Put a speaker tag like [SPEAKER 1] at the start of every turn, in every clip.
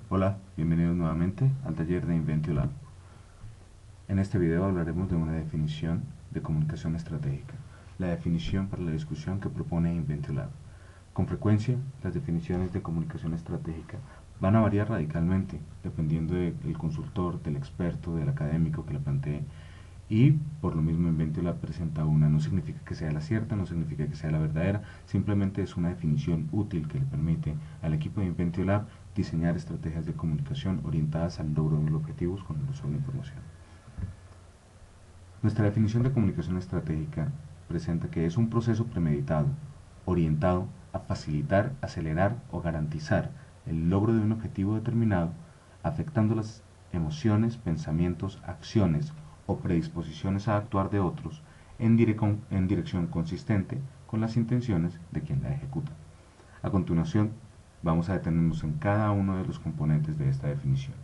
[SPEAKER 1] Hola, bienvenidos nuevamente al taller de Inventio Lab. En este video hablaremos de una definición de comunicación estratégica, la definición para la discusión que propone Inventio Lab. Con frecuencia, las definiciones de comunicación estratégica van a variar radicalmente, dependiendo del consultor, del experto, del académico que la plantee, y por lo mismo Inventio Lab presenta una. No significa que sea la cierta, no significa que sea la verdadera, simplemente es una definición útil que le permite al equipo de Inventio Lab diseñar estrategias de comunicación orientadas al logro de los objetivos con el uso de la información. Nuestra definición de comunicación estratégica presenta que es un proceso premeditado, orientado a facilitar, acelerar o garantizar el logro de un objetivo determinado, afectando las emociones, pensamientos, acciones o predisposiciones a actuar de otros en dirección consistente con las intenciones de quien la ejecuta. A continuación, vamos a detenernos en cada uno de los componentes de esta definición.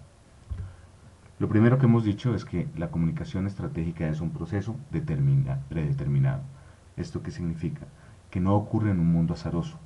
[SPEAKER 1] Lo primero que hemos dicho es que la comunicación estratégica es un proceso predeterminado. ¿Esto qué significa? Que no ocurre en un mundo azaroso.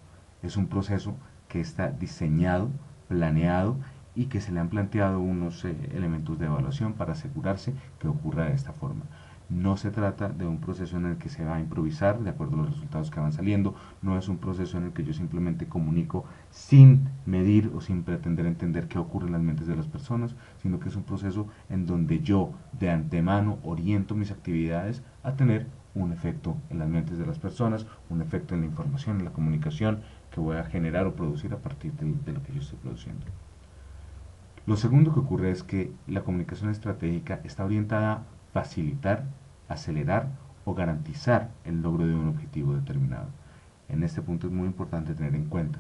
[SPEAKER 1] Es un proceso que está diseñado, planeado y que se le han planteado unos elementos de evaluación para asegurarse que ocurra de esta forma. No se trata de un proceso en el que se va a improvisar de acuerdo a los resultados que van saliendo, no es un proceso en el que yo simplemente comunico sin medir o sin pretender entender qué ocurre en las mentes de las personas, sino que es un proceso en donde yo de antemano oriento mis actividades a tener un efecto en las mentes de las personas, un efecto en la información, en la comunicación que voy a generar o producir a partir de lo que yo estoy produciendo. Lo segundo que ocurre es que la comunicación estratégica está orientada a facilitar, acelerar o garantizar el logro de un objetivo determinado. En este punto es muy importante tener en cuenta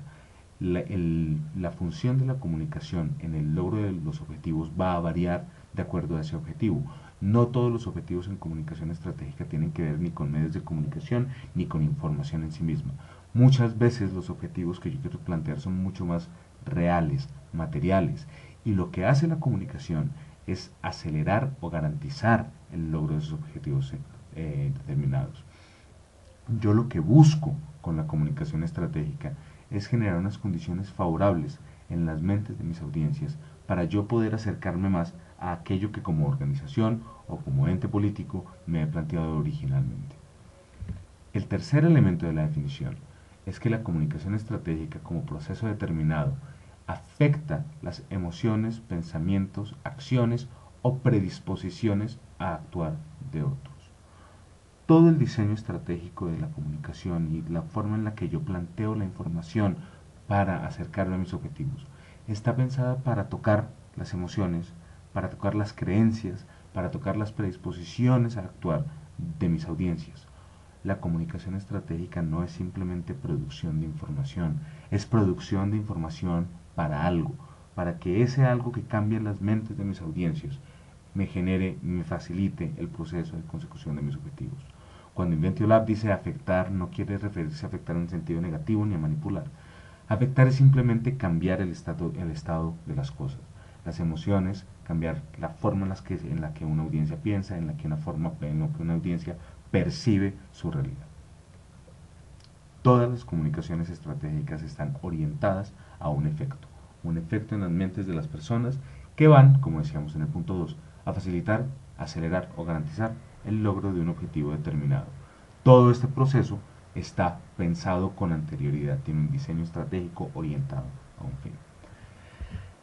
[SPEAKER 1] la función de la comunicación en el logro de los objetivos va a variar de acuerdo a ese objetivo. No todos los objetivos en comunicación estratégica tienen que ver ni con medios de comunicación ni con información en sí misma. Muchas veces los objetivos que yo quiero plantear son mucho más reales, materiales, y lo que hace la comunicación es acelerar o garantizar el logro de esos objetivos determinados. Yo lo que busco con la comunicación estratégica es generar unas condiciones favorables en las mentes de mis audiencias para yo poder acercarme más a aquello que como organización o como ente político me he planteado originalmente. El tercer elemento de la definición es que la comunicación estratégica como proceso determinado afecta las emociones, pensamientos, acciones o predisposiciones a actuar de otros. Todo el diseño estratégico de la comunicación y la forma en la que yo planteo la información para acercarme a mis objetivos está pensada para tocar las emociones, para tocar las creencias, para tocar las predisposiciones a actuar de mis audiencias. La comunicación estratégica no es simplemente producción de información, es producción de información para algo, para que ese algo que cambie las mentes de mis audiencias me genere, me facilite el proceso de consecución de mis objetivos. Cuando Inventio Lab dice afectar, no quiere referirse a afectar en sentido negativo ni a manipular. Afectar es simplemente cambiar el estado de las cosas. Las emociones, cambiar la forma en la que una audiencia piensa, en la que una audiencia percibe su realidad. Todas las comunicaciones estratégicas están orientadas a un efecto en las mentes de las personas que van, como decíamos en el punto 2, a facilitar, acelerar o garantizar el logro de un objetivo determinado. Todo este proceso está pensado con anterioridad, tiene un diseño estratégico orientado a un fin.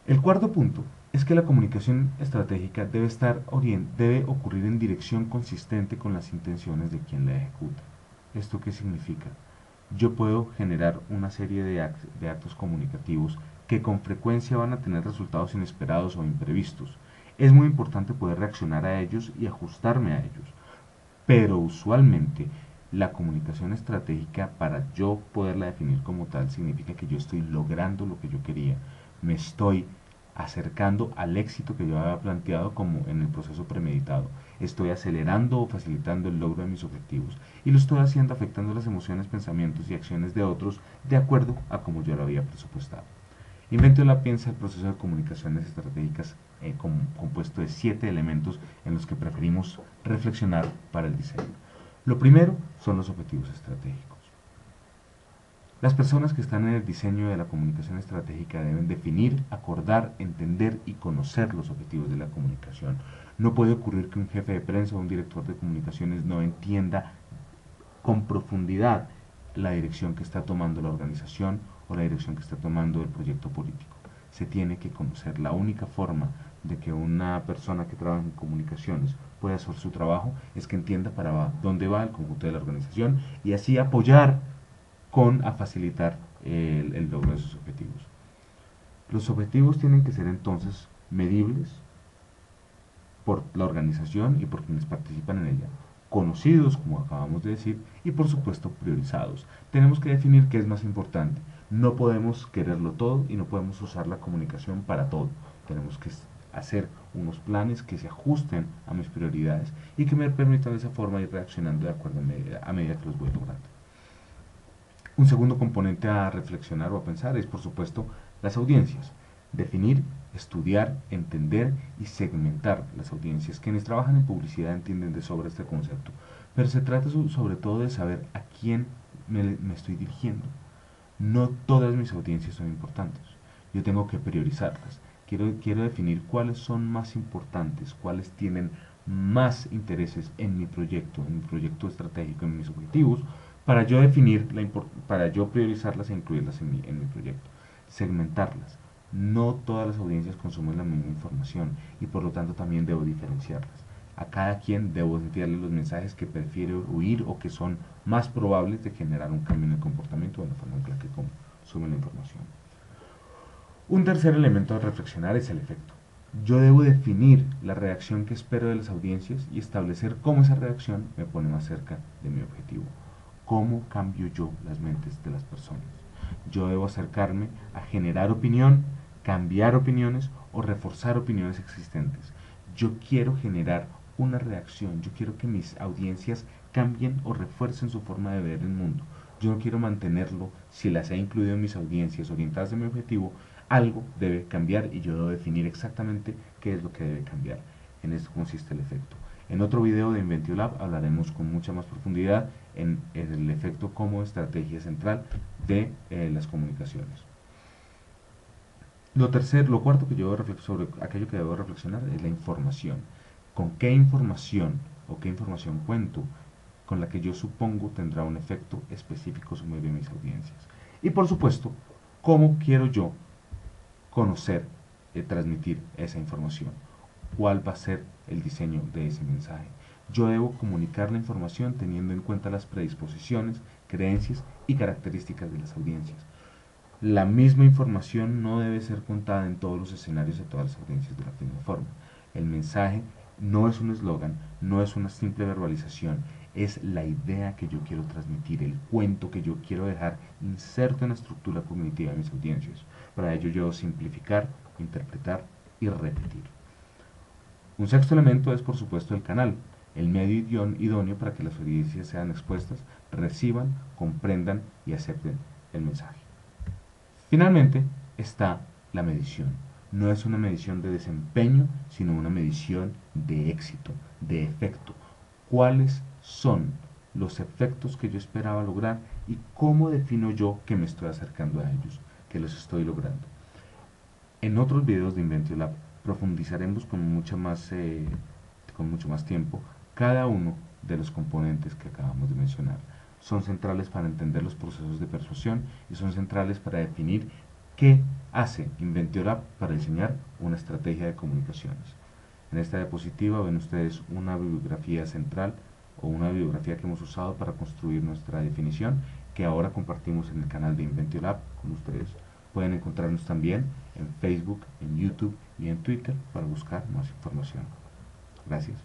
[SPEAKER 1] El cuarto punto es que la comunicación estratégica debe ocurrir en dirección consistente con las intenciones de quien la ejecuta. ¿Esto qué significa? Yo puedo generar una serie de actos comunicativos que con frecuencia van a tener resultados inesperados o imprevistos. Es muy importante poder reaccionar a ellos y ajustarme a ellos. Pero usualmente la comunicación estratégica, para yo poderla definir como tal, significa que yo estoy logrando lo que yo quería. Me estoy acercando al éxito que yo había planteado como en el proceso premeditado. Estoy acelerando o facilitando el logro de mis objetivos. Y lo estoy haciendo afectando las emociones, pensamientos y acciones de otros de acuerdo a como yo lo había presupuestado. Inventio la piensa el proceso de comunicaciones estratégicas compuesto de 7 elementos en los que preferimos reflexionar para el diseño. Lo primero son los objetivos estratégicos. Las personas que están en el diseño de la comunicación estratégica deben definir, acordar, entender y conocer los objetivos de la comunicación. No puede ocurrir que un jefe de prensa o un director de comunicaciones no entienda con profundidad la dirección que está tomando la organización o la dirección que está tomando el proyecto político. Se tiene que conocer. La única forma de que una persona que trabaja en comunicaciones pueda hacer su trabajo es que entienda para dónde va el conjunto de la organización y así apoyar a facilitar el logro de sus objetivos. Los objetivos tienen que ser entonces medibles por la organización y por quienes participan en ella, conocidos, como acabamos de decir, y por supuesto priorizados. Tenemos que definir qué es más importante. No podemos quererlo todo y no podemos usar la comunicación para todo. Tenemos que hacer unos planes que se ajusten a mis prioridades y que me permitan de esa forma ir reaccionando de acuerdo a medida que los voy logrando. Un segundo componente a reflexionar o a pensar es, por supuesto, las audiencias. Definir, estudiar, entender y segmentar las audiencias. Quienes trabajan en publicidad entienden de sobra este concepto, pero se trata sobre todo de saber a quién me estoy dirigiendo. No todas mis audiencias son importantes. Yo tengo que priorizarlas. Quiero definir cuáles son más importantes, cuáles tienen más intereses en mi proyecto estratégico, en mis objetivos, para yo definir, para yo priorizarlas e incluirlas en mi proyecto. Segmentarlas. No todas las audiencias consumen la misma información y por lo tanto también debo diferenciarlas. A cada quien debo enviarle los mensajes que prefiere oír o que son más probables de generar un cambio en el comportamiento o en la forma en la que consume la información. Un tercer elemento a reflexionar es el efecto. Yo debo definir la reacción que espero de las audiencias y establecer cómo esa reacción me pone más cerca de mi objetivo. ¿Cómo cambio yo las mentes de las personas? Yo debo acercarme a generar opinión, cambiar opiniones o reforzar opiniones existentes. Yo quiero generar una reacción, yo quiero que mis audiencias cambien o refuercen su forma de ver el mundo. Yo no quiero mantenerlo, si las he incluido en mis audiencias orientadas a mi objetivo, algo debe cambiar y yo debo definir exactamente qué es lo que debe cambiar. En esto consiste el efecto. En otro video de Inventio Lab hablaremos con mucha más profundidad en el efecto como estrategia central de las comunicaciones. Lo cuarto que yo debo sobre aquello que debo reflexionar es la información. ¿Con qué información o qué información cuento con la que yo supongo tendrá un efecto específico sobre mis audiencias? Y por supuesto, ¿cómo quiero yo conocer y transmitir esa información? ¿Cuál va a ser el diseño de ese mensaje? Yo debo comunicar la información teniendo en cuenta las predisposiciones, creencias y características de las audiencias. La misma información no debe ser contada en todos los escenarios de todas las audiencias de la misma forma. El mensaje no es un eslogan, no es una simple verbalización, es la idea que yo quiero transmitir, el cuento que yo quiero dejar inserto en la estructura cognitiva de mis audiencias. Para ello yo debo simplificar, interpretar y repetir. Un sexto elemento es, por supuesto, el canal, el medio idóneo para que las audiencias sean expuestas, reciban, comprendan y acepten el mensaje. Finalmente está la medición. No es una medición de desempeño, sino una medición de éxito, de efecto. ¿Cuáles son los efectos que yo esperaba lograr y cómo defino yo que me estoy acercando a ellos, que los estoy logrando? En otros videos de Inventio Lab profundizaremos con mucho más tiempo cada uno de los componentes que acabamos de mencionar. Son centrales para entender los procesos de persuasión y son centrales para definir qué hace Inventio Lab para diseñar una estrategia de comunicaciones. En esta diapositiva ven ustedes una bibliografía central o una bibliografía que hemos usado para construir nuestra definición que ahora compartimos en el canal de Inventio Lab con ustedes. Pueden encontrarnos también en Facebook, en YouTube y en Twitter para buscar más información. Gracias.